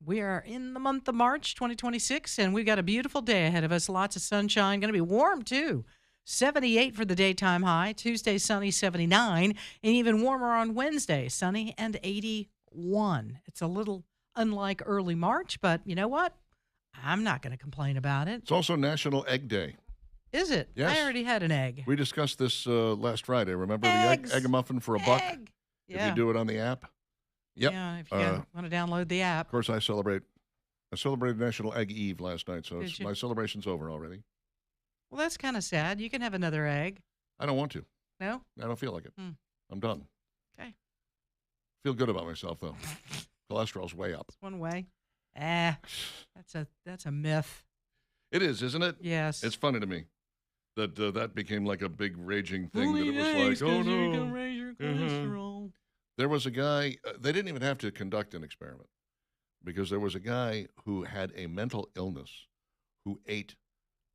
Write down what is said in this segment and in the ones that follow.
We are in the month of March 2026, and we've got a beautiful day ahead of us. Lots of sunshine. Going to be warm, too. 78 for the daytime high. Tuesday, sunny, 79. And even warmer on Wednesday, sunny and 81. It's a little unlike early March, but you know what? I'm not going to complain about it. It's also National Egg Day. Is it? Yes. I already had an egg. We discussed this last Friday. Remember Eggs. the egg muffin for $1 Egg. if Yeah. you do it on the app? Yep. Yeah, if you want to download the app. Of course, I celebrated National Egg Eve last night, so Did you? my celebration's over already. Well, that's kind of sad. You can have another egg. I don't want to. No? I don't feel like it. Hmm. I'm done. Okay. Feel good about myself, though. Cholesterol's way up. It's one way. That's a myth. It is, isn't it? Yes. It's funny to me that that became like a big raging thing. That it was like, oh you no. can raise your cholesterol. There was a guy, they didn't even have to conduct an experiment because there was a guy who had a mental illness who ate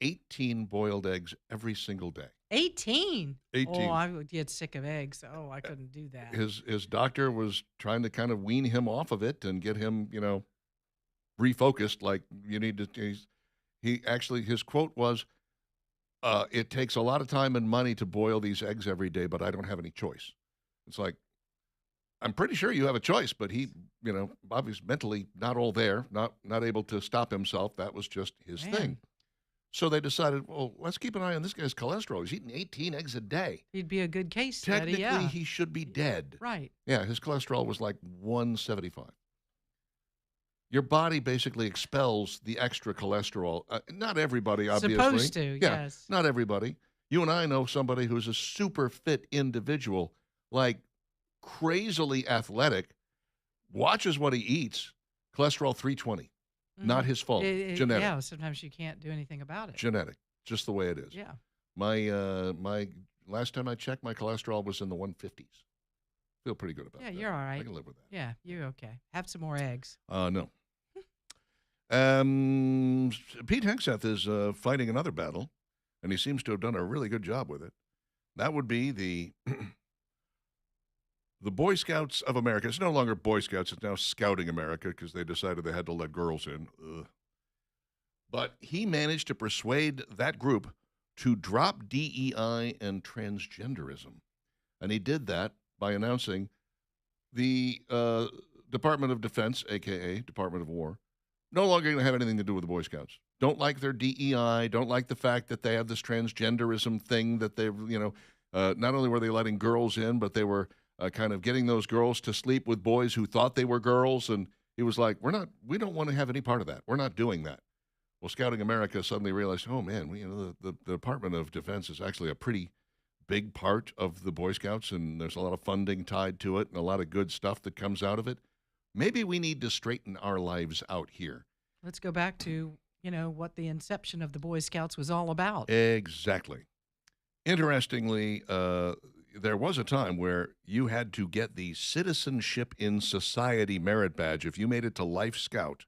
18 boiled eggs every single day. 18. 18. Oh, I would get sick of eggs. Oh, I couldn't do that. His doctor was trying to kind of wean him off of it and get him, refocused. Like you need to, his quote was, it takes a lot of time and money to boil these eggs every day, but I don't have any choice. It's like, I'm pretty sure you have a choice, but he, obviously mentally not all there, not able to stop himself. That was just his thing. So they decided, well, let's keep an eye on this guy's cholesterol. He's eating 18 eggs a day. He'd be a good case study, Technically, he should be dead. Right. Yeah, his cholesterol was like 175. Your body basically expels the extra cholesterol. Not everybody, obviously. Supposed to, yeah, yes. Not everybody. You and I know somebody who's a super fit individual, like crazily athletic, watches what he eats, cholesterol 320. Not his fault. Genetic. Yeah, sometimes you can't do anything about it. Genetic. Just the way it is. Yeah. My last time I checked, my cholesterol was in the 150s. Feel pretty good about that. Yeah, you're all right. I can live with that. Yeah, you're okay. Have some more eggs. No. Pete Hegseth is fighting another battle, and he seems to have done a really good job with it. That would be the Boy Scouts of America. It's no longer Boy Scouts. It's now Scouting America because they decided they had to let girls in. Ugh. But he managed to persuade that group to drop DEI and transgenderism. And he did that by announcing the Department of Defense, a.k.a. Department of War, no longer going to have anything to do with the Boy Scouts. Don't like their DEI, don't like the fact that they have this transgenderism thing that they've, not only were they letting girls in, but they were kind of getting those girls to sleep with boys who thought they were girls. And he was like, we don't want to have any part of that. We're not doing that. Well, Scouting America suddenly realized, oh man, the Department of Defense is actually a pretty big part of the Boy Scouts, and there's a lot of funding tied to it and a lot of good stuff that comes out of it. Maybe we need to straighten our lives out here. Let's go back to, what the inception of the Boy Scouts was all about. Exactly. Interestingly, there was a time where you had to get the Citizenship in Society merit badge. If you made it to Life Scout,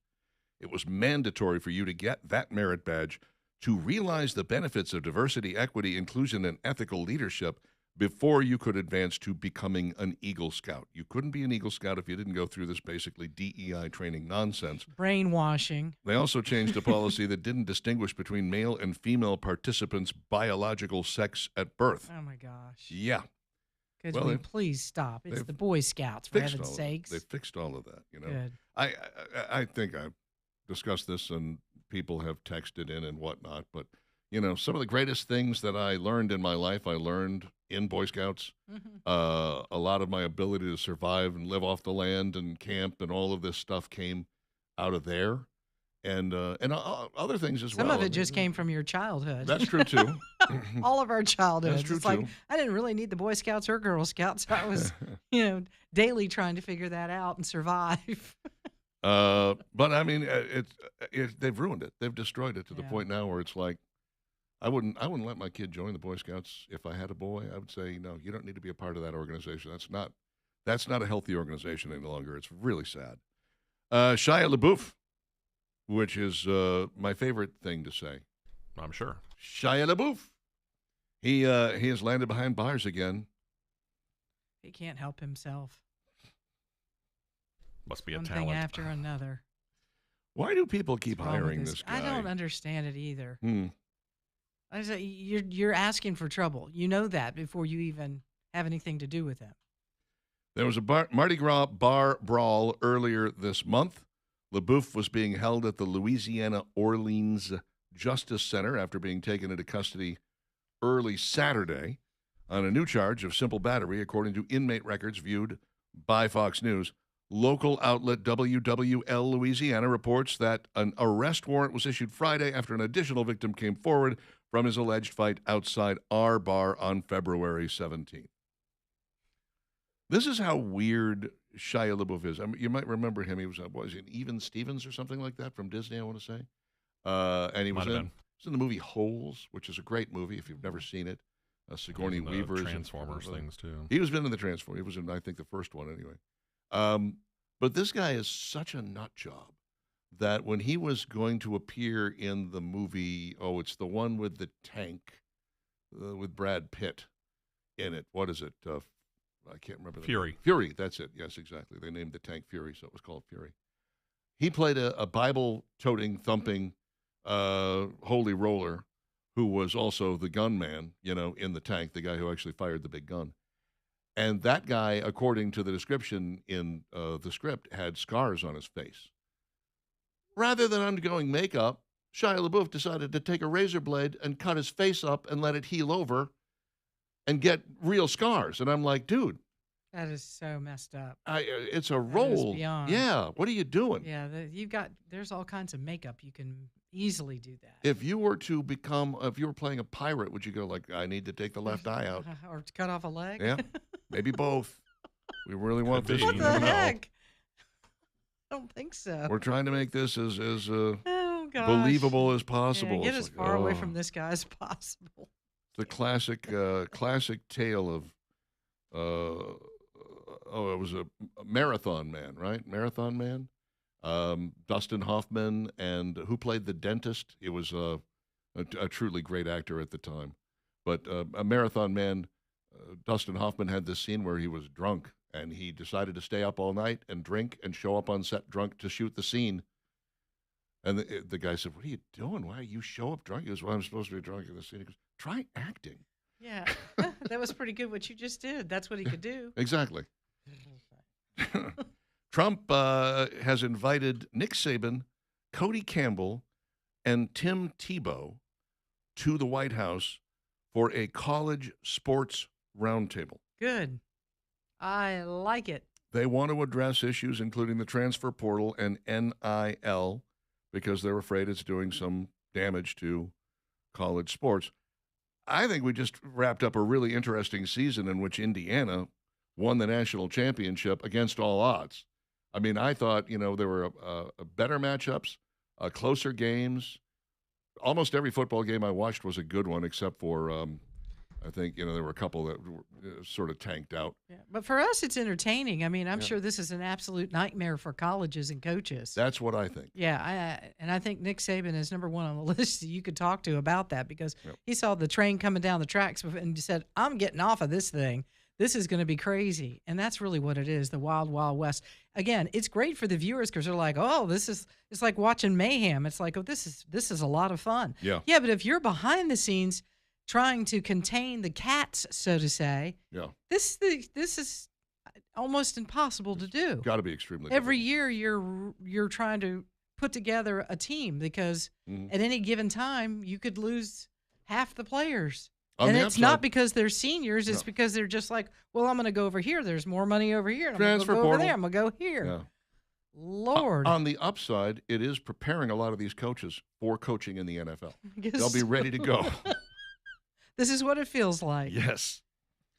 it was mandatory for you to get that merit badge to realize the benefits of diversity, equity, inclusion, and ethical leadership before you could advance to becoming an Eagle Scout. You couldn't be an Eagle Scout if you didn't go through this basically DEI training nonsense. Brainwashing. They also changed a policy that didn't distinguish between male and female participants' biological sex at birth. Oh, my gosh. Yeah. Could we please stop? It's the Boy Scouts, for heaven's sakes. They fixed all of that, Good. I think I've discussed this and people have texted in and whatnot, but, some of the greatest things that I learned in my life, I learned in Boy Scouts. Mm-hmm. A lot of my ability to survive and live off the land and camp and all of this stuff came out of there. And other things as well. Some of it just came from your childhood. That's true, too. All of our childhoods. That's true, it's like, too. I didn't really need the Boy Scouts or Girl Scouts. I was, daily trying to figure that out and survive. But, I mean, they've ruined it. They've destroyed it to the point now where it's like, I wouldn't let my kid join the Boy Scouts if I had a boy. I would say, no, you don't need to be a part of that organization. That's not a healthy organization any longer. It's really sad. Shia LaBeouf, which is my favorite thing to say. I'm sure. Shia LaBeouf. He has landed behind bars again. He can't help himself. Must be a One talent. thing after another. Why do people keep What's wrong with hiring this guy? I don't understand it either. Hmm. I say you're asking for trouble. You know that before you even have anything to do with him. There was a Mardi Gras bar brawl earlier this month. LaBeouf was being held at the Louisiana Orleans Justice Center after being taken into custody early Saturday on a new charge of simple battery, according to inmate records viewed by Fox News. Local outlet WWL Louisiana reports that an arrest warrant was issued Friday after an additional victim came forward from his alleged fight outside our bar on February 17th. This is how weird Shia LaBeouf is. I mean, you might remember him. He was in Even Stevens or something like that from Disney, I want to say. And he was in the movie Holes, which is a great movie if you've never seen it. Sigourney Weaver. Transformers things, too. He was in the Transformers. He was in, I think, the first one anyway. But this guy is such a nut job that when he was going to appear in the movie, it's the one with the tank with Brad Pitt in it. What is it? I can't remember. Fury. Fury, that's it. Yes, exactly. They named the tank Fury, so it was called Fury. He played a Bible-toting, thumping, holy roller who was also the gunman, in the tank, the guy who actually fired the big gun. And that guy, according to the description in the script, had scars on his face. Rather than undergoing makeup, Shia LaBeouf decided to take a razor blade and cut his face up and let it heal over and get real scars. And I'm like, dude. That is so messed up. It's a role. Beyond. Yeah. What are you doing? Yeah, there's all kinds of makeup. You can easily do that. If you were playing a pirate, would you go like, I need to take the left eye out? Or to cut off a leg? Yeah, maybe both. We really want this. What the heck? I don't think so. We're trying to make this as gosh. believable as possible. Yeah, get as far away from this guy as possible. The classic tale of, it was a Marathon Man, right? Marathon Man. Dustin Hoffman, and who played the dentist? It was a truly great actor at the time. But a Marathon Man, Dustin Hoffman had this scene where he was drunk, and he decided to stay up all night and drink and show up on set drunk to shoot the scene. And the guy said, "What are you doing? Why you show up drunk?" He goes, "Well, I'm supposed to be drunk in the scene." He goes, "Try acting." Yeah, that was pretty good what you just did. That's what he could do. Exactly. Trump has invited Nick Saban, Cody Campbell, and Tim Tebow to the White House for a college sports roundtable. Good. I like it. They want to address issues including the transfer portal and NIL because they're afraid it's doing some damage to college sports. I think we just wrapped up a really interesting season in which Indiana won the national championship against all odds. I mean, I thought, there were better matchups, closer games. Almost every football game I watched was a good one, except for, I think, there were a couple that were, sort of tanked out. Yeah. But for us, it's entertaining. I mean, I'm sure this is an absolute nightmare for colleges and coaches. That's what I think. Yeah, and I think Nick Saban is number one on the list that you could talk to about that because he saw the train coming down the tracks and said, I'm getting off of this thing. This is going to be crazy. And that's really what it is, the wild, wild west. Again, it's great for the viewers because they're like, it's like watching mayhem. It's like, this is a lot of fun. Yeah. Yeah, but if you're behind the scenes trying to contain the cats, so to say, this is almost impossible to do. Got to be extremely Every difficult. year you're trying to put together a team because at any given time you could lose half the players. And it's not because they're seniors. It's because they're just like, well, I'm going to go over here. There's more money over here. And I'm going to go over there. I'm going to go here. Yeah. Lord. On the upside, it is preparing a lot of these coaches for coaching in the NFL. They'll be ready to go. This is what it feels like. Yes.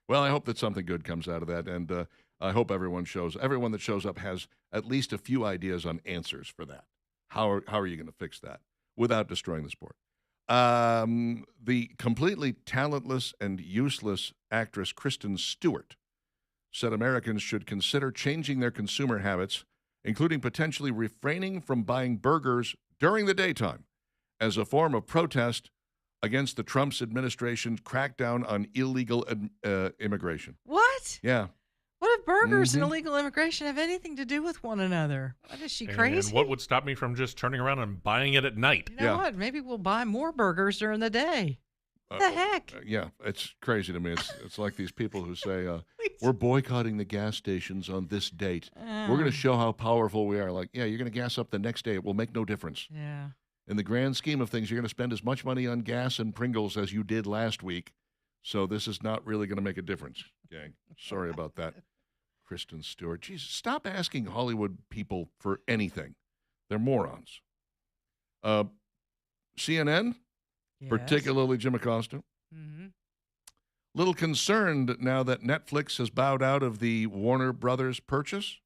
Well, I hope that something good comes out of that. And I hope everyone that shows up has at least a few ideas on answers for that. How are you going to fix that without destroying the sport? The completely talentless and useless actress Kristen Stewart said Americans should consider changing their consumer habits, including potentially refraining from buying burgers during the daytime as a form of protest against the Trump's administration's crackdown on illegal immigration. What? Yeah. What would burgers and Mhm. illegal immigration have anything to do with one another? What is she And crazy? what would stop me from just turning around and buying it at night? You know Yeah. what? Maybe we'll buy more burgers during the day. What the heck? Yeah, it's crazy to me. It's like these people who say, we're boycotting the gas stations on this date. We're going to show how powerful we are. Like, yeah, you're going to gas up the next day. It will make no difference. Yeah. In the grand scheme of things, you're going to spend as much money on gas and Pringles as you did last week. So this is not really going to make a difference, gang. Sorry about that. Kristen Stewart. Jesus, stop asking Hollywood people for anything. They're morons. CNN, Yes. particularly Jim Acosta, Mm-hmm. little concerned now that Netflix has bowed out of the Warner Brothers purchase.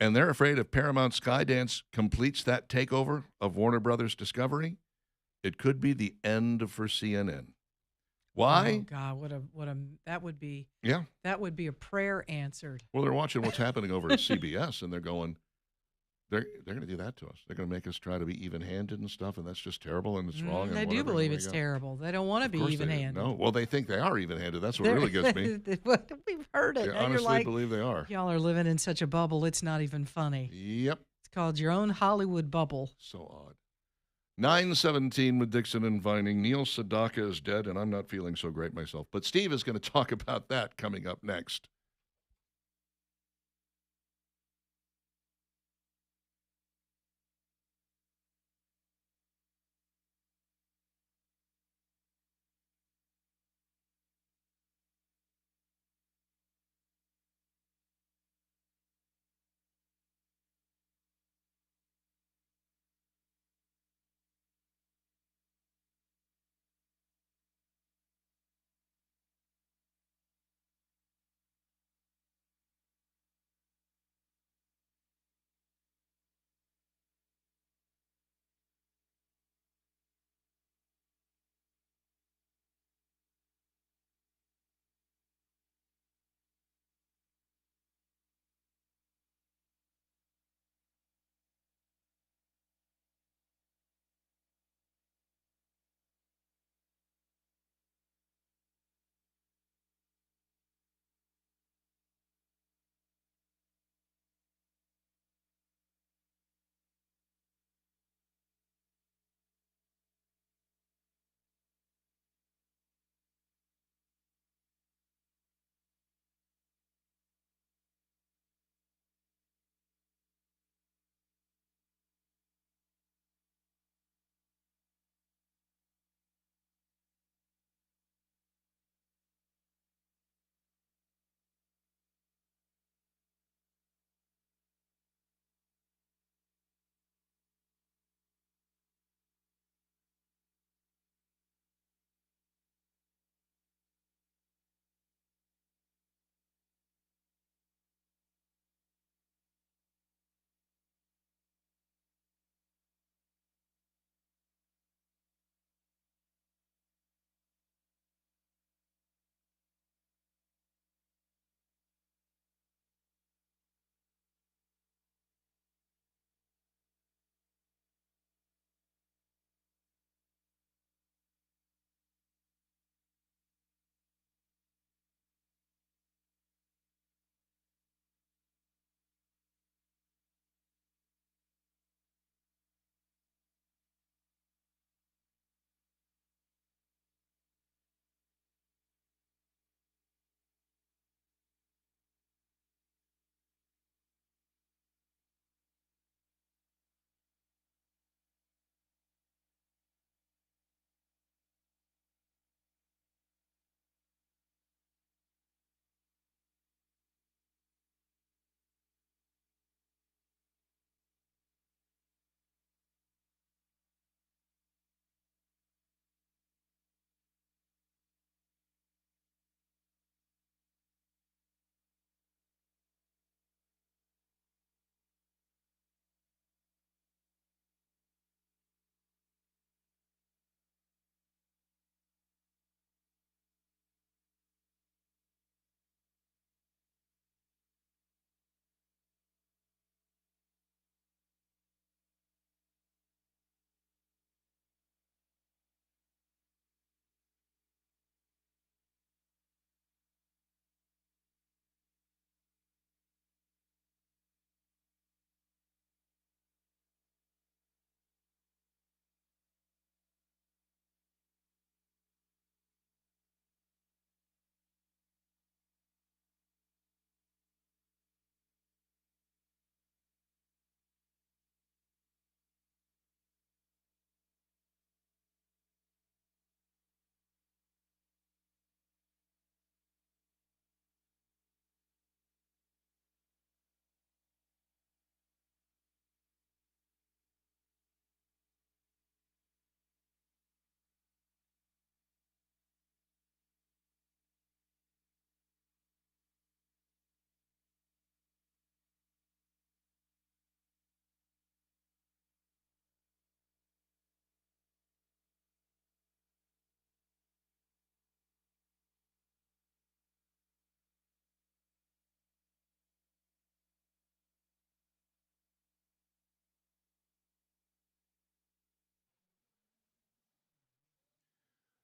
And they're afraid if Paramount Skydance completes that takeover of Warner Brothers Discovery, it could be the end for CNN. Why? Oh God, that would be Yeah. that would be a prayer answered. Well, they're watching what's happening over at CBS, and they're going, they're going to do that to us. They're going to make us try to be even-handed and stuff, and that's just terrible, and it's wrong. And They do whatever, and believe there it's you go. terrible. They don't want to Of be course they do. even-handed. No, well, they think they are even-handed. That's what really gets me. We've heard it. They and you're honestly like, believe they are. y'all are living in such a bubble. It's not even funny. Yep. It's called your own Hollywood bubble. So odd. 9:17 with Dixon and Vining. Neil Sedaka is dead, and I'm not feeling so great myself. But Steve is going to talk about that coming up next.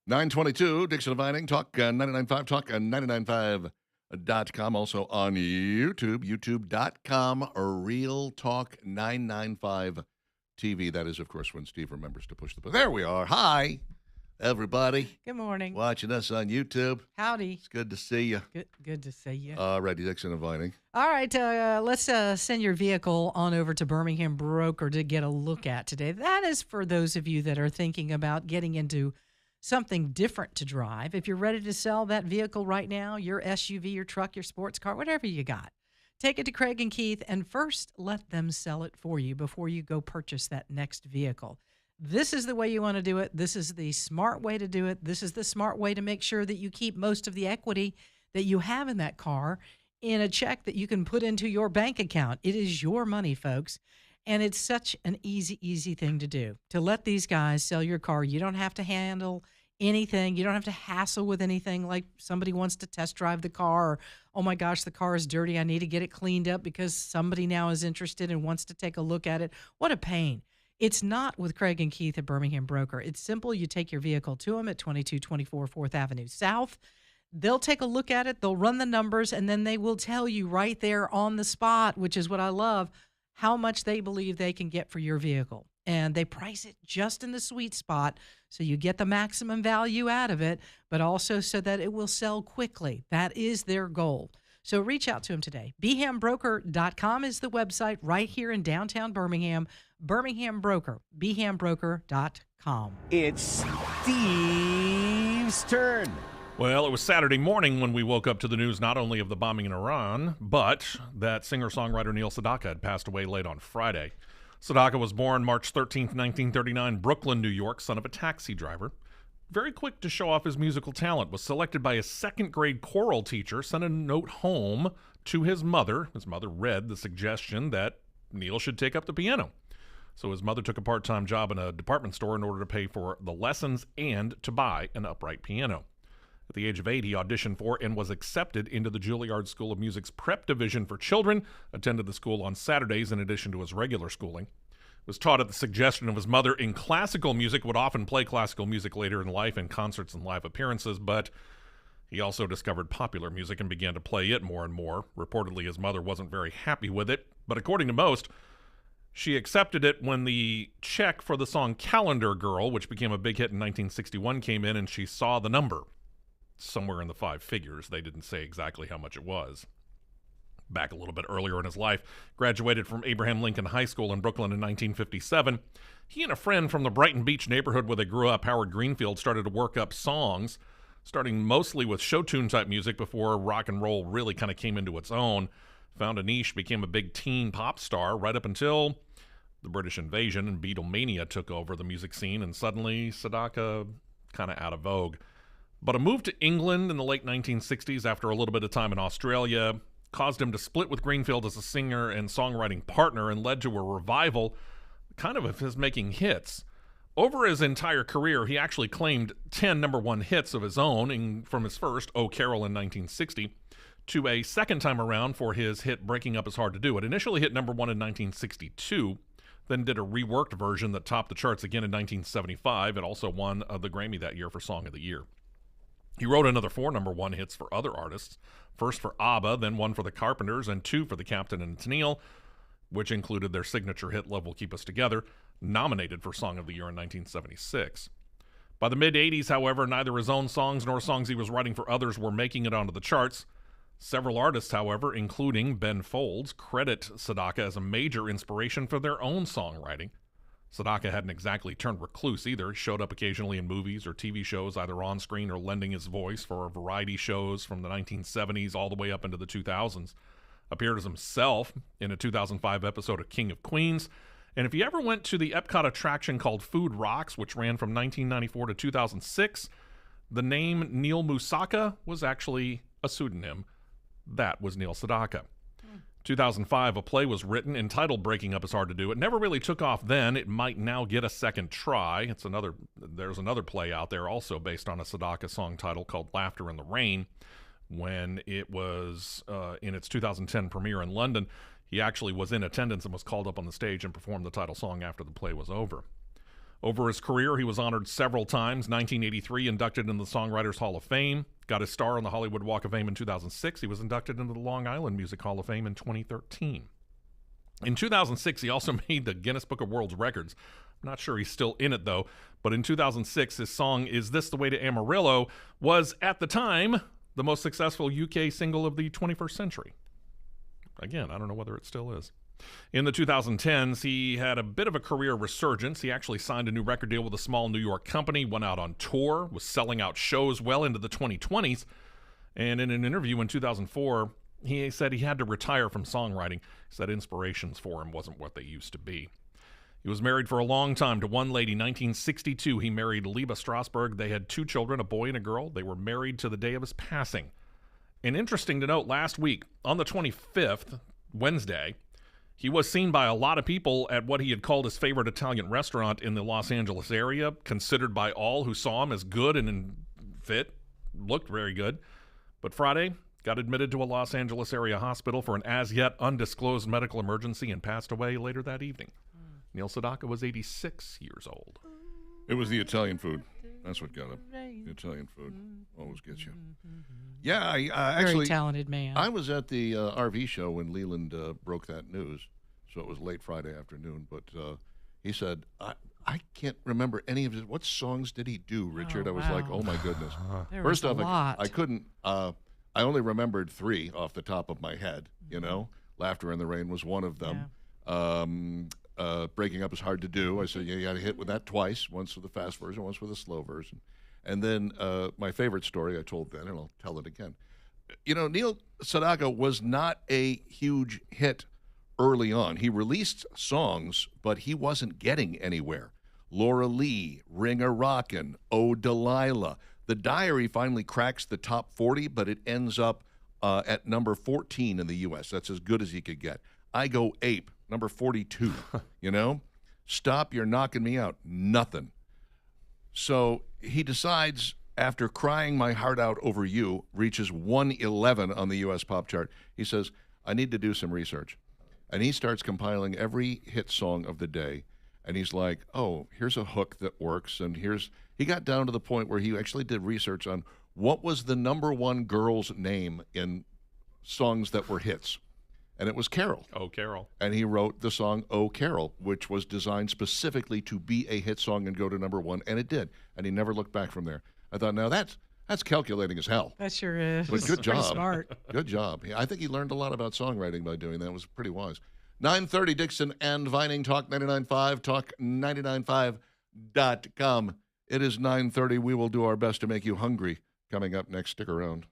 922, Dixon and Vining, Talk 99.5, Talk 99.5.com. Also on YouTube, youtube.com, Real Talk 995 TV. That is, of course, when Steve remembers to push the button. There we are. Hi, everybody. Good morning. Watching us on YouTube. Howdy. It's good to see you. Good to see you. Ready, Dixon and Vining. All right, let's send your vehicle on over to Birmingham Broker to get a look at today. That is for those of you that are thinking about getting into something different to drive. If you're ready to sell that vehicle right now, your SUV, your truck, your sports car, whatever you got, take it to Craig and Keith and first let them sell it for you before you go purchase that next vehicle. This is the way you want to do it. This is the smart way to do it. This is the smart way to make sure that you keep most of the equity that you have in that car in a check that you can put into your bank account. It is your money, folks. And it's such an easy thing to do. To let these guys sell your car, you don't have to handle anything. You don't have to hassle with anything like somebody wants to test drive the car or, oh my gosh, the car is dirty. I need to get it cleaned up because somebody now is interested and wants to take a look at it. What a pain. It's not with Craig and Keith at Birmingham Broker. It's simple. You take your vehicle to them at 2224 4th Avenue South. They'll take a look at it. They'll run the numbers, and then they will tell you right there on the spot, which is what I love, how much they believe they can get for your vehicle. And they price it just in the sweet spot so you get the maximum value out of it, but also so that it will sell quickly. That is their goal. So reach out to them today. BHAMBroker.com is the website right here in downtown Birmingham. Birmingham Broker, BHAMBroker.com. It's Steve's turn. Well, it was Saturday morning when we woke up to the news not only of the bombing in Iran, but that singer-songwriter Neil Sedaka had passed away late on Friday. Sedaka was born March 13, 1939, Brooklyn, New York, son of a taxi driver. Very quick to show off his musical talent, was selected by his second-grade choral teacher, sent a note home to his mother. His mother read the suggestion that Neil should take up the piano. So his mother took a part-time job in a department store in order to pay for the lessons and to buy an upright piano. At the age of 8, he auditioned for and was accepted into the Juilliard School of Music's prep division for children, attended the school on Saturdays in addition to his regular schooling. Was taught at the suggestion of his mother in classical music, would often play classical music later in life in concerts and live appearances, but he also discovered popular music and began to play it more and more. Reportedly, his mother wasn't very happy with it, but according to most, she accepted it when the check for the song Calendar Girl, which became a big hit in 1961, came in, and she saw the number. Somewhere in the 5 figures. They didn't say exactly how much it was. Back a little bit earlier in his life, graduated from Abraham Lincoln High School in Brooklyn in 1957. He and a friend from the Brighton Beach neighborhood where they grew up, Howard Greenfield, started to work up songs, starting mostly with show tune type music before rock and roll really kind of came into its own. Found a niche, became a big teen pop star right up until the British invasion and Beatlemania took over the music scene, and suddenly Sedaka kind of out of vogue. But a move to England in the late 1960s after a little bit of time in Australia caused him to split with Greenfield as a singer and songwriting partner and led to a revival kind of his making hits. Over his entire career, he actually claimed 10 number one hits of his own, from his first, Oh Carol in 1960, to a second time around for his hit Breaking Up Is Hard to Do. It initially hit number one in 1962, then did a reworked version that topped the charts again in 1975. It also won the Grammy that year for Song of the Year. He wrote another 4 number one hits for other artists, first for ABBA, then one for the Carpenters, and 2 for the Captain and Tennille, which included their signature hit Love Will Keep Us Together, nominated for Song of the Year in 1976. By the mid-'80s, however, neither his own songs nor songs he was writing for others were making it onto the charts. Several artists, however, including Ben Folds, credit Sedaka as a major inspiration for their own songwriting. Sedaka hadn't exactly turned recluse either. He showed up occasionally in movies or TV shows, either on screen or lending his voice for variety shows from the 1970s all the way up into the 2000s. Appeared as himself in a 2005 episode of King of Queens. And if you ever went to the Epcot attraction called Food Rocks, which ran from 1994 to 2006, the name Neil Musaka was actually a pseudonym. That was Neil Sedaka. 2005, a play was written entitled Breaking Up Is Hard to Do. It never really took off then. It might now get a second try. There's another play out there also based on a Sedaka song title called Laughter in the Rain. When it was in its 2010 premiere in London, he actually was in attendance and was called up on the stage and performed the title song after the play was over. Over his career, he was honored several times. 1983, inducted into the Songwriters Hall of Fame. Got his star on the Hollywood Walk of Fame in 2006. He was inducted into the Long Island Music Hall of Fame in 2013. In 2006, he also made the Guinness Book of World Records. I'm not sure he's still in it, though. But in 2006, his song Is This the Way to Amarillo was, at the time, the most successful UK single of the 21st century. Again, I don't know whether it still is. In the 2010s, he had a bit of a career resurgence. He actually signed a new record deal with a small New York company, went out on tour, was selling out shows well into the 2020s. And in an interview in 2004, he said he had to retire from songwriting. He said inspirations for him wasn't what they used to be. He was married for a long time to one lady. 1962, he married Liba Strasberg. They had 2 children, a boy and a girl. They were married to the day of his passing. And interesting to note, last week, on the 25th, Wednesday, he was seen by a lot of people at what he had called his favorite Italian restaurant in the Los Angeles area, considered by all who saw him as good and fit, looked very good. But Friday, got admitted to a Los Angeles area hospital for an as-yet undisclosed medical emergency and passed away later that evening. Neil Sedaka was 86 years old. It was the Italian food. That's what got him. The Italian food always gets you. Yeah, I actually... Very talented man. I was at the RV show when Leland broke that news, so it was late Friday afternoon. But he said, I can't remember any of his... What songs did he do, Richard? Oh, I was like, wow. oh, my goodness. There First was a off, lot. I couldn't... I only remembered 3 off the top of my head, you know? Laughter in the Rain was one of them. Breaking Up is Hard to Do. I said, yeah, you got to hit with that twice, once with the fast version, once with the slow version. And then my favorite story I told then, and I'll tell it again. You know, Neil Sedaka was not a huge hit early on. He released songs, but he wasn't getting anywhere. Laura Lee, Ring a Rockin', Oh Delilah. The Diary finally cracks the top 40, but it ends up at number 14 in the U.S. That's as good as he could get. I Go Ape, number 42, you know? Stop, You're Knocking Me Out, nothing. So he decides, after crying my heart out over you, reaches 111 on the U.S. pop chart. He says, I need to do some research. And he starts compiling every hit song of the day. And he's like, oh, here's a hook that works. And he got down to the point where he actually did research on what was the number 1 girl's name in songs that were hits. And it was Carol. Oh, Carol. And he wrote the song Oh, Carol, which was designed specifically to be a hit song and go to number 1, and it did. And he never looked back from there. I thought, now that's calculating as hell. That sure is. But good Pretty job. smart. Good job. I think he learned a lot about songwriting by doing that. It was pretty wise. 9:30, Dixon and Vining, Talk 99.5, talk995.com. It is 9:30. We will do our best to make you hungry. Coming up next, stick around.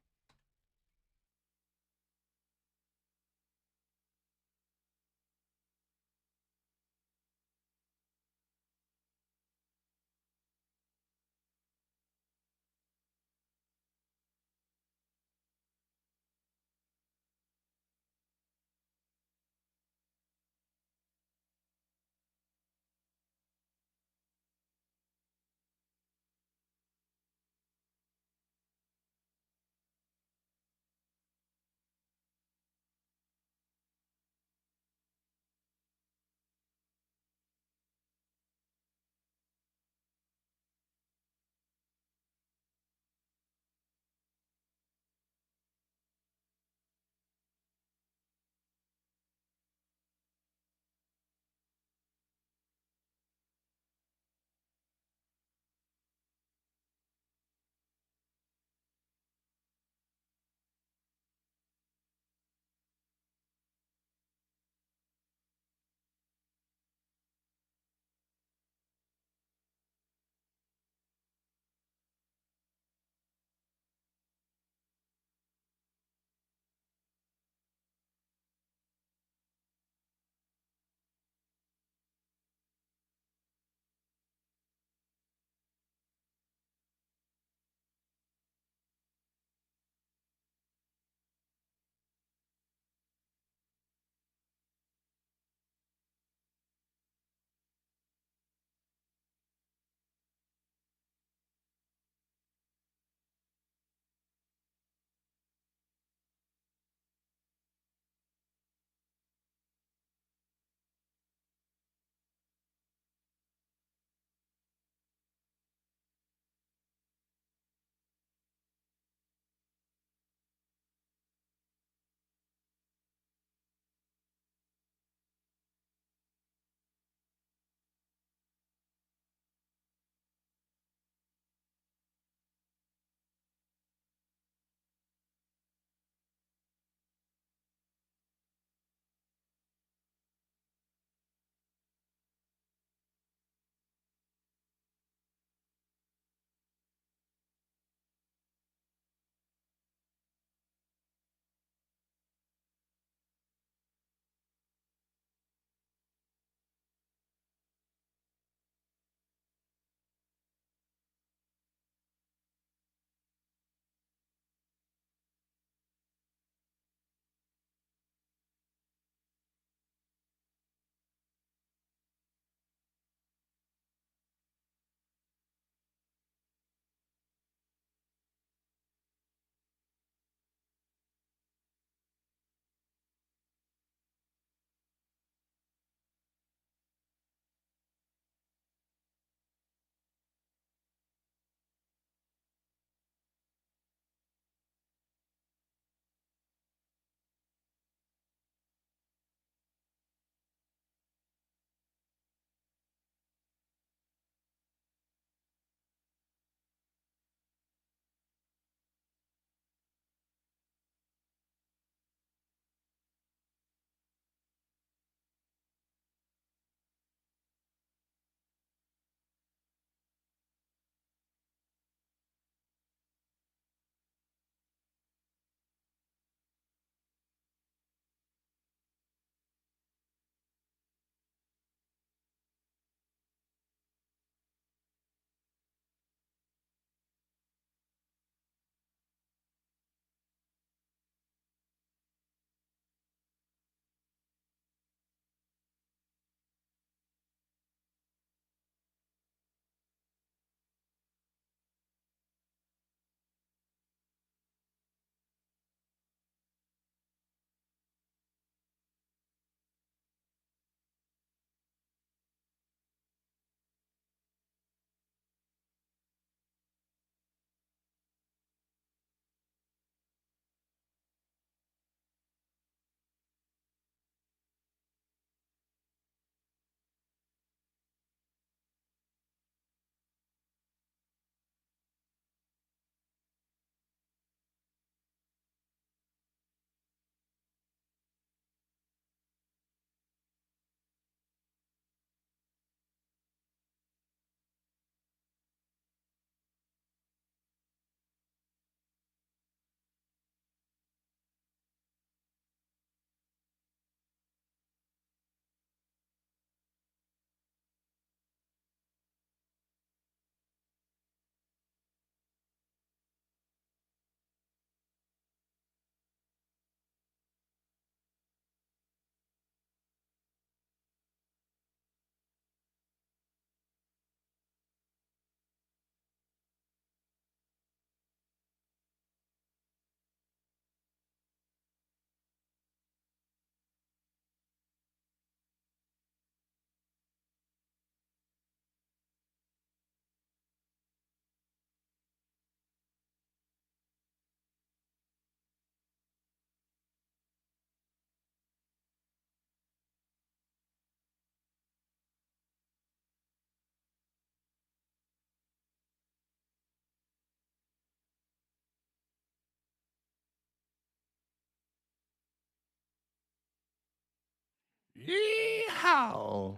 Yee-haw.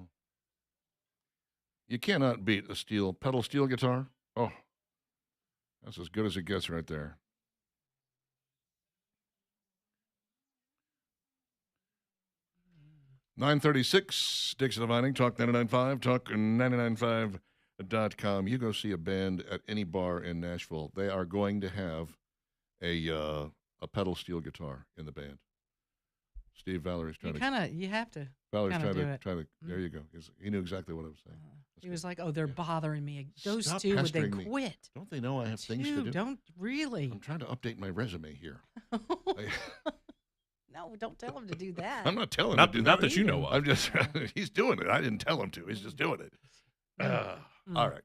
You cannot beat a pedal steel guitar. Oh, that's as good as it gets right there. $9:36, Dixon Vining, Talk 99.5, Talk995.com. You go see a band at any bar in Nashville. They are going to have a pedal steel guitar in the band. Steve Valerie's trying You have to. Valerie's kinda trying do to. There you go. He knew exactly what I was saying. He was like, "Oh, they're bothering me. Those Stop two, would they pestering me. quit? Don't they know I have things to do? Don't really. I'm trying to update my resume here. No, don't tell him to do that. I'm not telling him Not, to do not that. that you know of. I'm just, he's doing it. I didn't tell him to. He's just doing it. All right.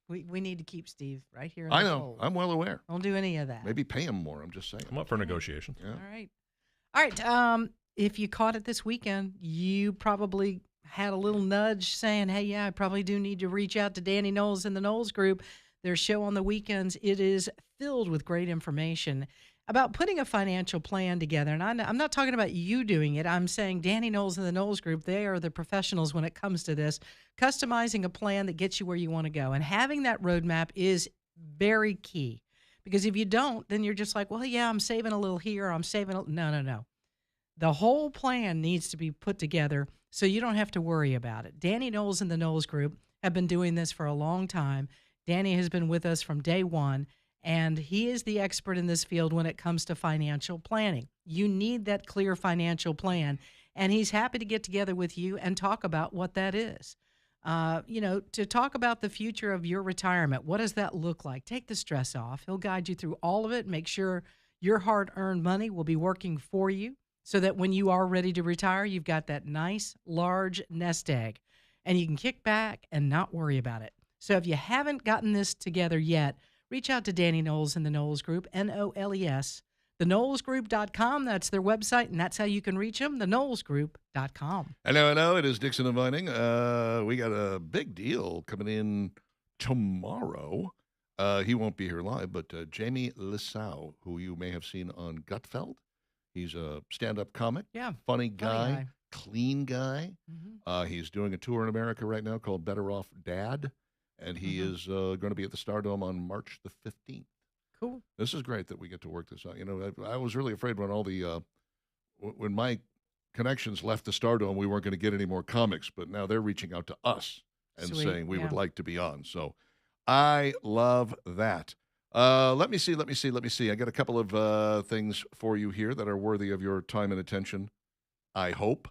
We need to keep Steve right here. I know. I'm well aware. Don't do any of that. Maybe pay him more. I'm just saying. I'm up for negotiation. Yeah. All right. If you caught it this weekend, you probably had a little nudge saying, "Hey, yeah, I probably do need to reach out to Danny Knowles and the Knowles Group. Their show on the weekends, it is filled with great information about putting a financial plan together." And I'm not talking about you doing it. I'm saying Danny Knowles and the Knowles Group, they are the professionals when it comes to this, customizing a plan that gets you where you want to go. And having that roadmap is very key, because if you don't, then you're just like, well, yeah, I'm saving a little here. I'm saving No. The whole plan needs to be put together so you don't have to worry about it. Danny Knowles and the Knowles Group have been doing this for a long time. Danny has been with us from day one, and he is the expert in this field when it comes to financial planning. You need that clear financial plan, and he's happy to get together with you and talk about what that is. To talk about the future of your retirement. What does that look like? Take the stress off. He'll guide you through all of it, make sure your hard-earned money will be working for you so that when you are ready to retire, you've got that nice, large nest egg, and you can kick back and not worry about it. So if you haven't gotten this together yet, reach out to Danny Knowles and the Knowles Group, Knowles, theknowlesgroup.com. That's their website, and that's how you can reach them, theknowlesgroup.com. Hello. It is Dixon and Vining. We got a big deal coming in tomorrow. He won't be here live, but Jamie Lisau, who you may have seen on Gutfeld. He's a stand-up comic. Yeah. Funny guy. Clean guy. Mm-hmm. He's doing a tour in America right now called Better Off Dad, and he is going to be at the Stardome on March the 15th. Cool. This is great that we get to work this out. You know, I was really afraid when all the when my connections left the Stardome, we weren't going to get any more comics, but now they're reaching out to us and saying we would like to be on. So I love that. Let me see. I got a couple of things for you here that are worthy of your time and attention, I hope.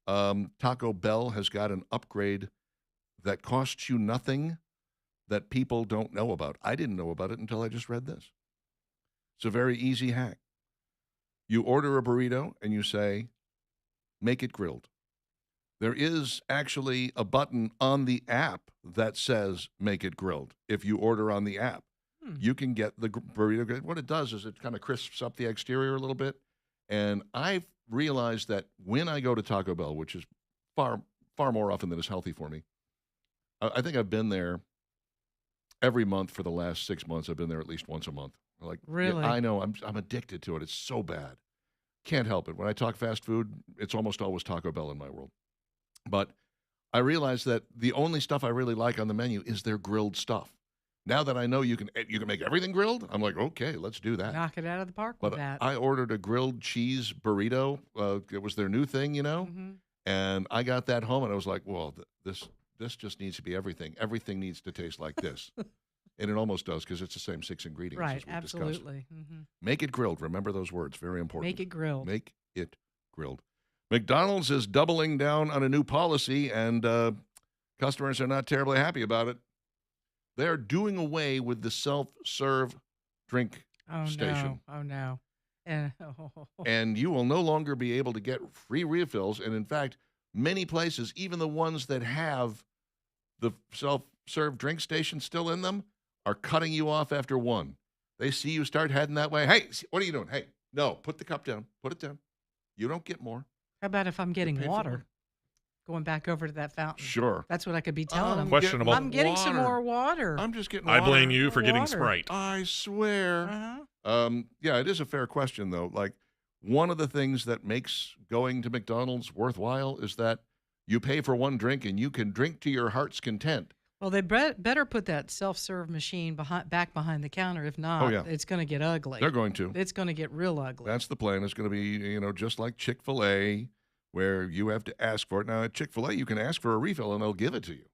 Taco Bell has got an upgrade that costs you nothing that people don't know about. I didn't know about it until I just read this. It's a very easy hack. You order a burrito and you say, make it grilled. There is actually a button on the app that says make it grilled. If you order on the app, you can get the burrito. What it does is it kind of crisps up the exterior a little bit. And I've realized that when I go to Taco Bell, which is far more often than is healthy for me, I think I've been there every month for the last 6 months. I've been there at least once a month. Like, really? Yeah, I know. I'm addicted to it. It's so bad. Can't help it. When I talk fast food, it's almost always Taco Bell in my world. But I realized that the only stuff I really like on the menu is their grilled stuff. Now that I know you can make everything grilled, I'm like, okay, let's do that. Knock it out of the park but with that. I ordered a grilled cheese burrito. It was their new thing, you know? Mm-hmm. And I got that home, and I was like, well, this just needs to be everything. Everything needs to taste like this. And it almost does, because it's the same 6 ingredients Right, as we absolutely. discussed. Mm-hmm. Make it grilled. Remember those words. Very important. Make it grilled. Make it grilled. McDonald's is doubling down on a new policy, and customers are not terribly happy about it. They're doing away with the self-serve drink station. Oh, no. And you will no longer be able to get free refills. And, in fact, many places, even the ones that have the self-serve drink station still in them, are cutting you off after one. They see you start heading that way. Hey, what are you doing? Hey, no, put the cup down. Put it down. You don't get more. How about if I'm getting water? Going back over to that fountain. Sure. That's what I could be telling them. Questionable. I'm getting some more water. I'm just getting I water. blame you for getting Water. Sprite. I swear. Uh-huh. Yeah, it is a fair question, though. Like, one of the things that makes going to McDonald's worthwhile is that you pay for one drink and you can drink to your heart's content. Well, they better put that self-serve machine back behind the counter. If not, it's going to get ugly. They're going to. It's going to get real ugly. That's the plan. It's going to be, just like Chick-fil-A, where you have to ask for it. Now, at Chick-fil-A, you can ask for a refill and they'll give it to you.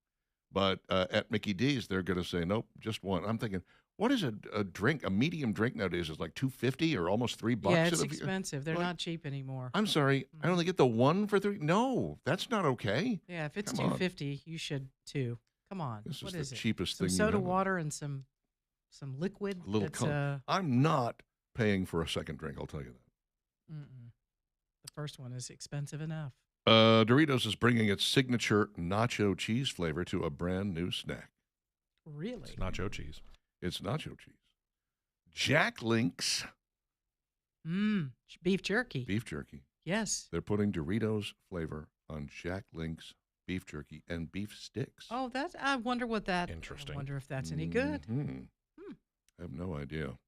But at Mickey D's, they're going to say, nope, just one. I'm thinking, what is a drink? A medium drink nowadays is like $2.50 or almost $3. Yeah, it's expensive. They're not cheap anymore. I'm sorry, I only get the one for $3. No, that's not okay. Yeah, if it's $2.50, you should too. Come on. This what is the it? cheapest some thing. Soda water and some liquid. A little I'm not paying for a second drink. I'll tell you that. The first one is expensive enough. Doritos is bringing its signature nacho cheese flavor to a brand new snack. Really? It's nacho cheese. It's nacho cheese. Jack Link's. Beef jerky. Beef jerky. Yes. They're putting Doritos flavor on Jack Link's beef jerky and beef sticks. Oh, I wonder what that. Interesting. I wonder if that's any good. I have no idea.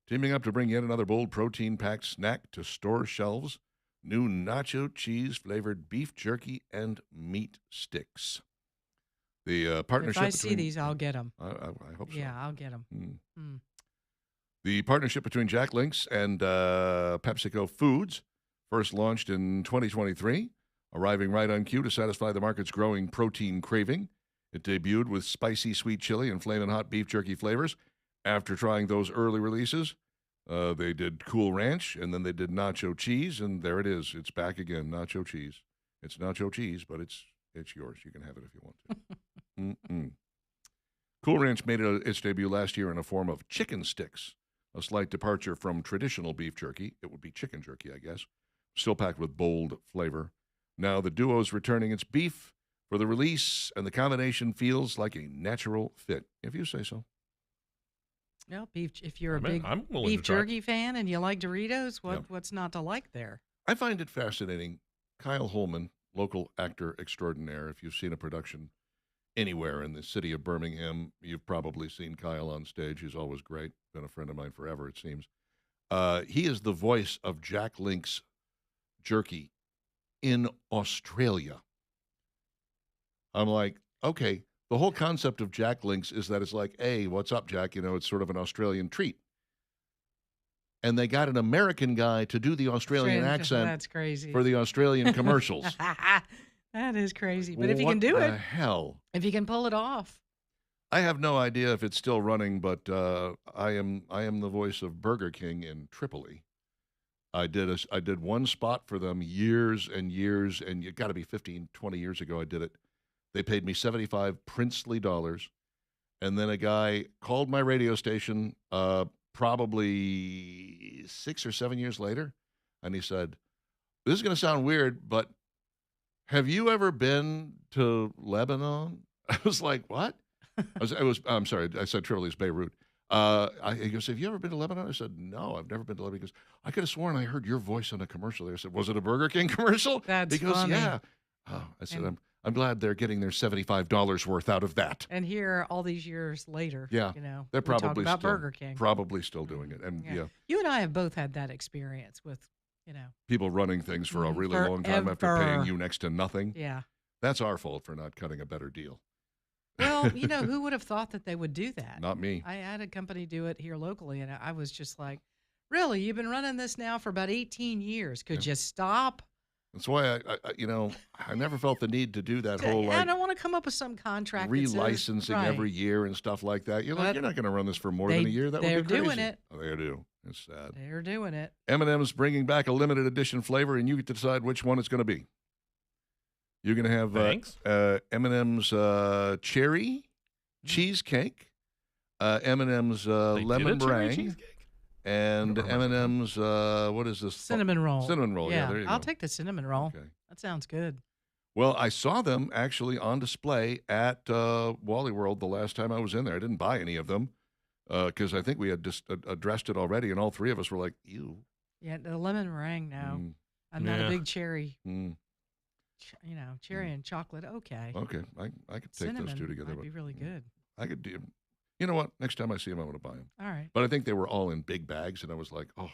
Teaming up to bring yet another bold protein-packed snack to store shelves. New nacho cheese-flavored beef jerky and meat sticks. The partnership. If I see these, I'll get them. I hope so. Yeah, I'll get them. The partnership between Jack Link's and PepsiCo Foods first launched in 2023, arriving right on cue to satisfy the market's growing protein craving. It debuted with spicy sweet chili and flamin' hot beef jerky flavors. After trying those early releases, they did Cool Ranch, and then they did Nacho Cheese, and there it is. It's back again, Nacho Cheese. It's Nacho Cheese, but it's yours. You can have it if you want to. Cool Ranch made its debut last year in a form of chicken sticks, a slight departure from traditional beef jerky. It would be chicken jerky, I guess, still packed with bold flavor. Now the duo's returning its beef for the release, and the combination feels like a natural fit, if you say so. Well, beef. If you're a big beef jerky fan and you like Doritos, what's not to like there? I find it fascinating. Kyle Holman, local actor extraordinaire. If you've seen a production anywhere in the city of Birmingham, you've probably seen Kyle on stage. He's always great. Been a friend of mine forever, it seems. He is the voice of Jack Link's jerky in Australia. I'm like, okay. The whole concept of Jack Link's is that it's like, hey, what's up, Jack? It's sort of an Australian treat. And they got an American guy to do the Australian accent. That's crazy. For the Australian commercials. That is crazy. But if you can do it. What the hell? If you can pull it off. I have no idea if it's still running, but I am the voice of Burger King in Tripoli. I did one spot for them years and years, and it got to be 15, 20 years ago I did it. They paid me 75 princely dollars, and then a guy called my radio station probably 6 or 7 years later, and he said, this is going to sound weird, but have you ever been to Lebanon? I was like, what? I'm sorry, I said Tripoli's Beirut. He goes, have you ever been to Lebanon? I said, no, I've never been to Lebanon. He goes, I could have sworn I heard your voice on a commercial there. I said, was it a Burger King commercial? That's He goes, funny. yeah. Oh, I said, I'm glad they're getting their $75 worth out of that. And here, all these years later, they're we talk probably about still Burger King. Probably still doing it. And you and I have both had that experience with, people running things for a really long time after paying you next to nothing. Yeah, that's our fault for not cutting a better deal. Well, who would have thought that they would do that? Not me. I had a company do it here locally, and I was just like, really? You've been running this now for about 18 years. Could you stop? That's why I never felt the need to do that whole I don't want to come up with some contract relicensing every year and stuff like that. You're like, you're not going to run this for more than a year. That would be crazy. They're doing it. Oh, they do. It's sad. They're doing it. M&M's bringing back a limited edition flavor, and you get to decide which one it's going to be. You're going to have M&M's cherry cheesecake, M&M's lemon meringue. And M&M's, what is this? Cinnamon roll. Cinnamon roll, yeah, there you go. I'll take the cinnamon roll. Okay. That sounds good. Well, I saw them actually on display at Wally World the last time I was in there. I didn't buy any of them because I think we had just addressed it already, and all three of us were like, ew. Yeah, the lemon meringue, no. I'm not a big cherry. Cherry and chocolate, okay. Okay, I could take cinnamon those two together. Might be really good. I could do. You know what? Next time I see them, I'm going to buy them. All right. But I think they were all in big bags, and I was like, oh,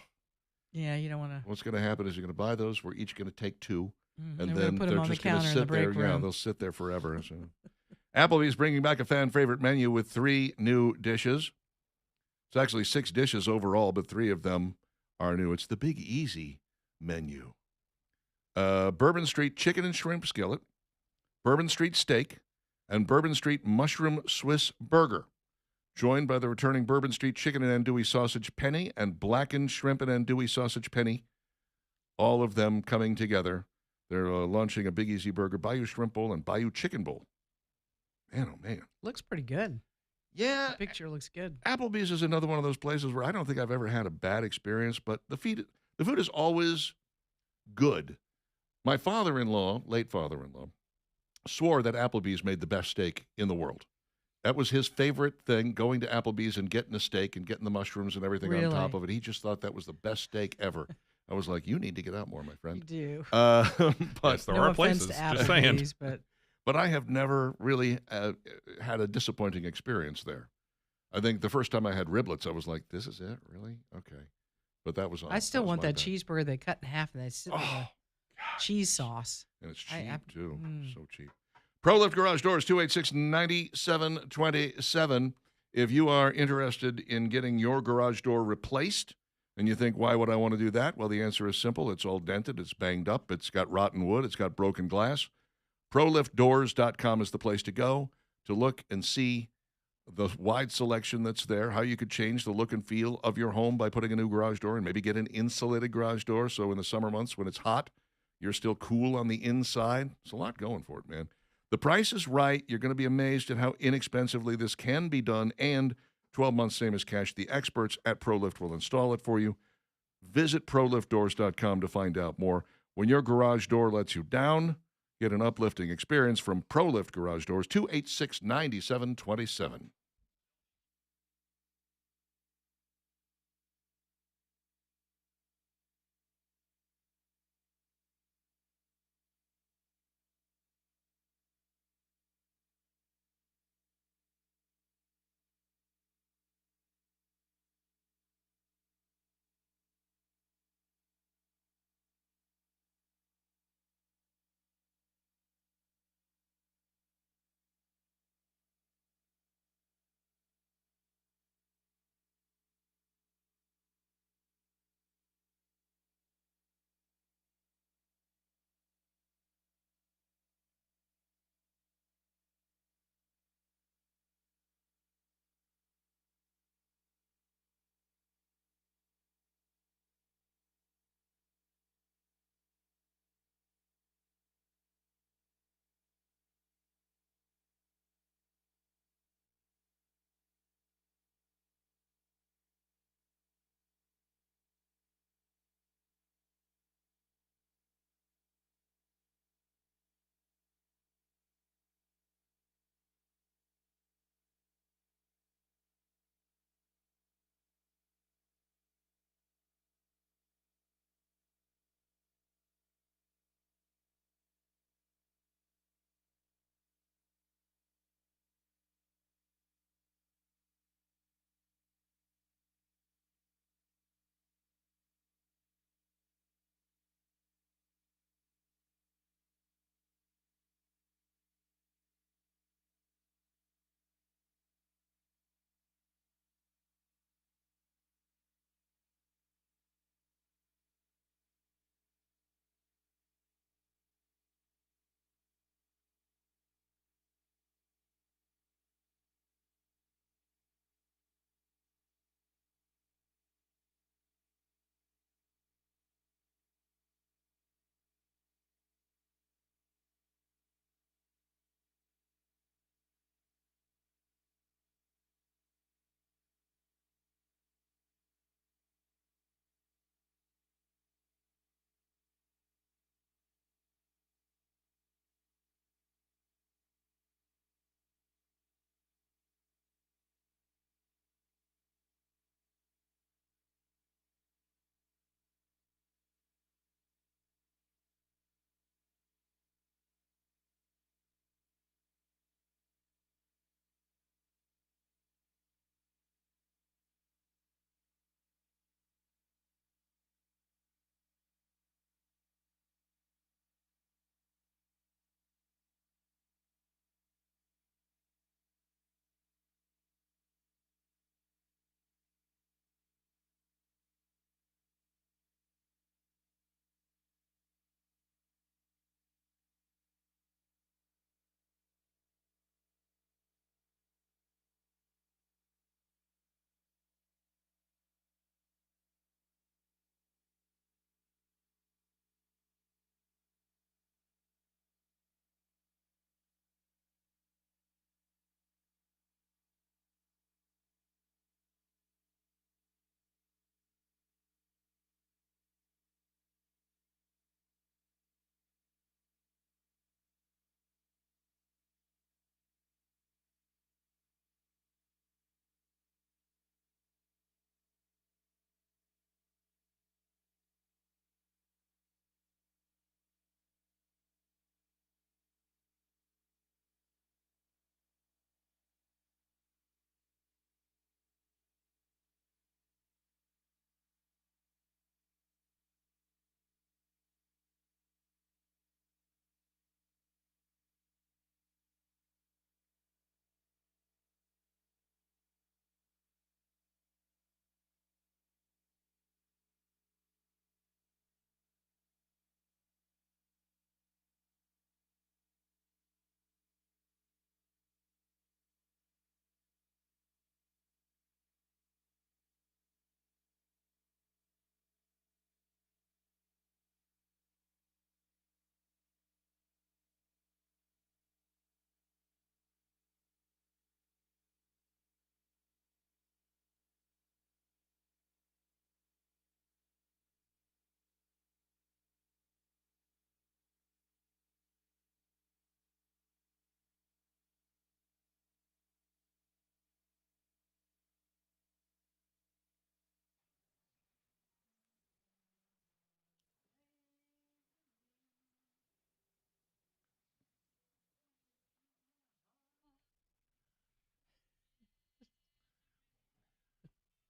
Yeah, you don't want to. What's going to happen is you're going to buy those. We're each going to take two, and we're then gonna put them they're on the just going to counter in the sit there. break Yeah, room. they'll sit there forever. So. Applebee's bringing back a fan favorite menu with 3 new dishes. It's actually 6 dishes overall, but 3 of them are new. It's the Big Easy menu. Bourbon Street chicken and shrimp skillet, Bourbon Street steak, and Bourbon Street mushroom Swiss burger. Joined by the returning Bourbon Street chicken and andouille sausage penny and blackened shrimp and andouille sausage penny. All of them coming together. They're launching a Big Easy burger, Bayou shrimp bowl, and Bayou chicken bowl. Man, oh man. Looks pretty good. Yeah. The picture looks good. Applebee's is another one of those places where I don't think I've ever had a bad experience, but the food is always good. My father-in-law, late father-in-law, swore that Applebee's made the best steak in the world. That was his favorite thing, going to Applebee's and getting a steak and getting the mushrooms and everything on top of it. He just thought that was the best steak ever. I was like, you need to get out more, my friend. You do. But yes, there no are offense places. to Just saying. Applebee's, But I have never really had a disappointing experience there. I think the first time I had riblets, I was like, this is it? Really? Okay. But that was all. I still want my that bad. cheeseburger they cut in half and they sit with Oh, the cheese sauce. and it's I- cheap, too. mm. So cheap. ProLift Garage Doors, 286-9727. If you are interested in getting your garage door replaced and you think, why would I want to do that? Well, the answer is simple. It's all dented. It's banged up. It's got rotten wood. It's got broken glass. ProLiftDoors.com is the place to go to look and see the wide selection that's there, how you could change the look and feel of your home by putting a new garage door and maybe get an insulated garage door so in the summer months when it's hot, you're still cool on the inside. There's a lot going for it, man. The price is right. You're going to be amazed at how inexpensively this can be done, and 12 months, same as cash. The experts at ProLift will install it for you. Visit ProLiftDoors.com to find out more. When your garage door lets you down, get an uplifting experience from ProLift Garage Doors, 286-9727.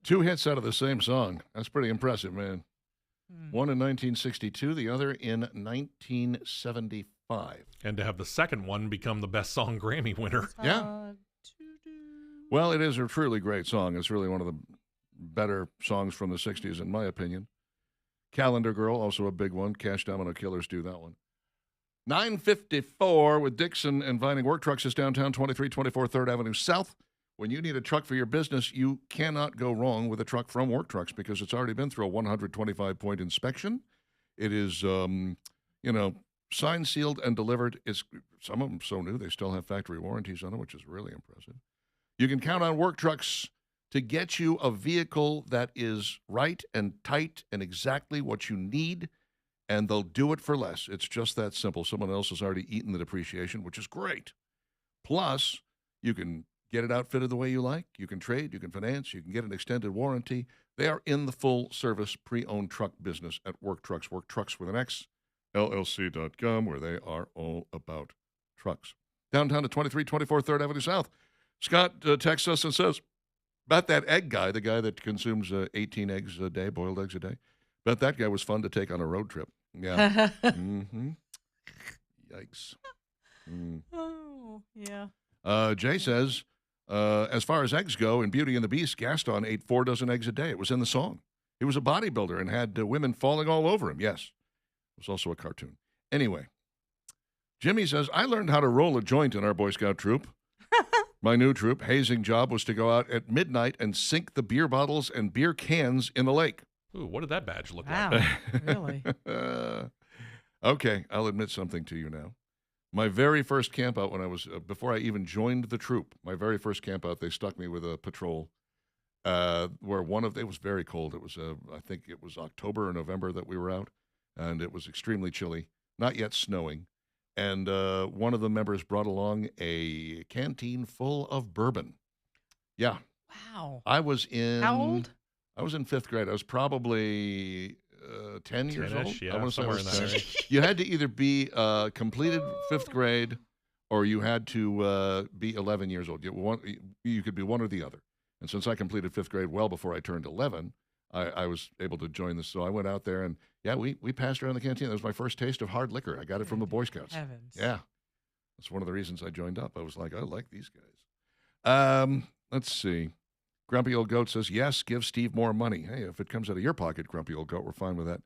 2 hits out of the same song. That's pretty impressive, man. Hmm. One in 1962, the other in 1975. And to have the second one become the best song Grammy winner. Yeah. Well, it is a truly great song. It's really one of the better songs from the 60s, in my opinion. Calendar Girl, also a big one. Cash Domino Killers do that one. 9:54 with Dixon and Vining Work Trucks is downtown, 2324 3rd Avenue South. When you need a truck for your business, you cannot go wrong with a truck from Work Trucks because it's already been through a 125-point inspection. It is, signed, sealed, and delivered. Some of them so new they still have factory warranties on them, which is really impressive. You can count on Work Trucks to get you a vehicle that is right and tight and exactly what you need, and they'll do it for less. It's just that simple. Someone else has already eaten the depreciation, which is great. Plus, you can get it outfitted the way you like. You can trade, you can finance, you can get an extended warranty. They are in the full-service pre-owned truck business at Work Trucks. Work Trucks with an X, LLC.com, where they are all about trucks. Downtown to 2324 3rd Avenue South. Scott texts us and says, about that egg guy, the guy that consumes 18 eggs a day, boiled eggs a day, bet that guy was fun to take on a road trip. Yeah. Mm-hmm. Yikes. Mm. Oh, yeah. Jay says, as far as eggs go, in Beauty and the Beast, Gaston ate 4 dozen eggs a day. It was in the song. He was a bodybuilder and had women falling all over him. Yes. It was also a cartoon. Anyway, Jimmy says, I learned how to roll a joint in our Boy Scout troop. My new troop hazing job was to go out at midnight and sink the beer bottles and beer cans in the lake. Ooh, what did that badge look Wow. like? Really? Okay, I'll admit something to you now. My very first camp out when I was, before I even joined the troop, my very first camp out, they stuck me with a patrol where it was very cold. It was, I think it was October or November that we were out, and it was extremely chilly, not yet snowing. And one of the members brought along a canteen full of bourbon. Yeah. Wow. I was in. How old? I was in 5th grade. I was probably 10 years 10-ish, old. yeah, I wanna say I somewhere was in that 10. area. You had to either be completed 5th grade or you had to be 11 years old. You could be one or the other. And since I completed 5th grade well before I turned 11, I was able to join this. So I went out there and, we passed around the canteen. That was my first taste of hard liquor. I got it from the Boy Scouts. Heavens. Yeah. That's one of the reasons I joined up. I was like, I like these guys. Let's see. Grumpy Old Goat says, yes, give Steve more money. Hey, if it comes out of your pocket, Grumpy Old Goat, we're fine with that.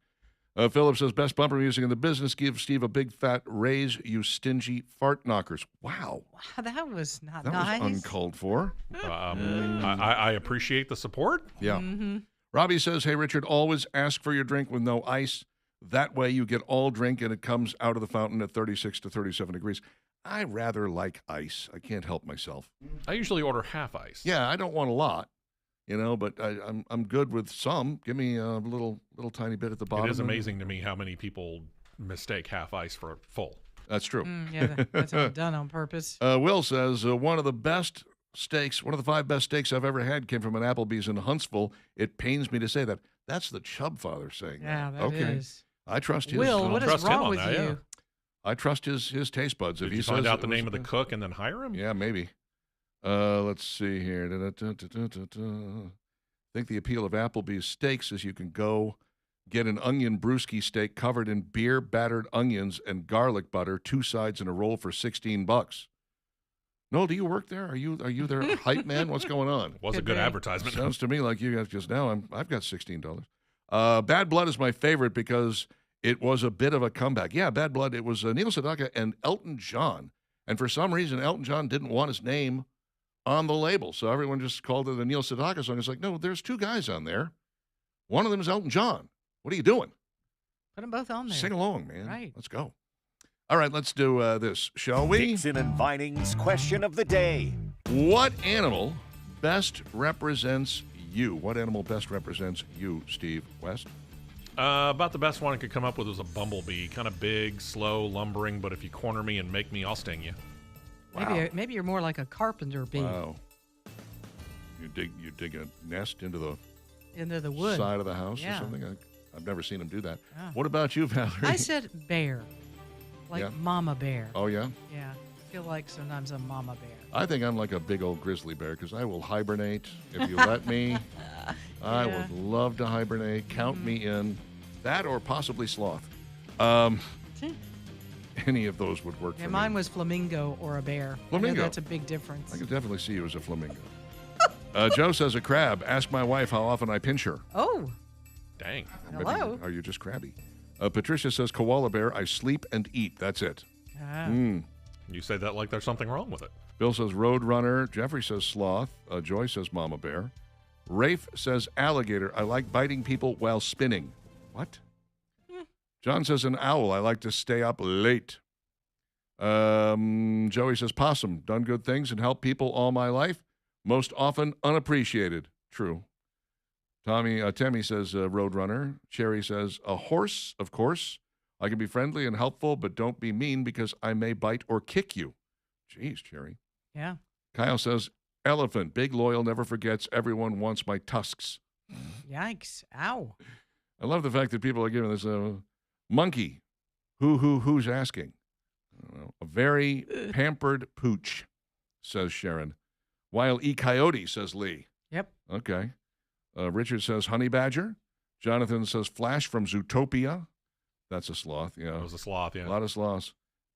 Philip says, best bumper music in the business. Give Steve a big fat raise, you stingy fart knockers. Wow. Wow, that was not That nice. was uncalled for. I appreciate the support. Yeah. Mm-hmm. Robbie says, hey, Richard, always ask for your drink with no ice. That way you get all drink and it comes out of the fountain at 36 to 37 degrees. I rather like ice. I can't help myself. I usually order half ice. Yeah, I don't want a lot, but I'm good with some. Give me a little tiny bit at the bottom. It is amazing to me how many people mistake half ice for full. That's true. That's done on purpose. Will says, one of the 5 best steaks I've ever had came from an Applebee's in Huntsville. It pains me to say that. That's the Chubb father saying Yeah, that. that is. I trust his. Will, what is trust him wrong on with that, you? yeah. I trust his taste buds. Did If you he find says out it the was name of the good- cook and then hire him? Yeah, maybe. Let's see here. I think the appeal of Applebee's steaks is you can go get an onion brewski steak covered in beer battered onions and garlic butter, 2 sides in a roll for $16. Noel, do you work there? Are you their hype man? What's going on? Was a Could good be. advertisement. Sounds to me like you guys just now. I've got $16. Bad Blood is my favorite because it was a bit of a comeback. Yeah, Bad Blood. It was Neil Sedaka and Elton John, and for some reason Elton John didn't want his name on the label, so everyone just called it a Neil Sedaka song. It's like, no, there's 2 guys on there. One of them is Elton John. What are you doing? Put them both on there. Sing along, man. Right. Let's go. All right, let's do this, shall we? Dixon and Vining's question of the day. What animal best represents you? What animal best represents you, Steve West? About the best one I could come up with was a bumblebee. Kind of big, slow, lumbering, but if you corner me and make me, I'll sting you. Maybe you're more like a carpenter bee Wow. You dig a nest into the into the wood. side of the house Yeah. or something? I've never seen him do that. Yeah. What about you, Valerie? I said bear, like Yeah. mama bear. Oh, yeah? Yeah, I feel like sometimes I'm mama bear. I think I'm like a big old grizzly bear because I will hibernate if you let me. I Yeah. would love to hibernate. Count me in. That or possibly sloth. Any of those would work Yeah, for mine me. was flamingo or a bear. I Flamingo. know that's a big difference. I could definitely see you as a flamingo. Joe says a crab. Ask my wife how often I pinch her. Oh, Dang. Maybe- Hello. Are you just crabby? Patricia says koala bear. I sleep and eat. That's it. ah. You say that like there's something wrong with it. Bill says road runner. Jeffrey says sloth. Joy says mama bear. Rafe says alligator. I like biting people while spinning. What? John says an owl. I like to stay up late. Joey says possum. Done good things and helped people all my life. Most often unappreciated. True. Tammy says roadrunner. Cherry says a horse, of course. I can be friendly and helpful, but don't be mean because I may bite or kick you. Jeez, Cherry. Yeah. Kyle says elephant. Big loyal, never forgets. Everyone wants my tusks. Yikes. Ow. I love the fact that people are giving this monkey. Who's asking? I don't know. A very pampered pooch, says Sharon. Wild E. Coyote, says Lee. Yep. Okay. Richard says honey badger. Jonathan says Flash from Zootopia. That's a sloth. Yeah. It was a sloth, yeah. A lot of sloths.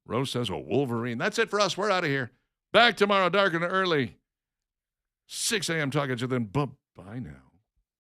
Rose says a wolverine. That's it for us. We're out of here. Back tomorrow, dark and early. 6 a.m. talking to you then. Bye now.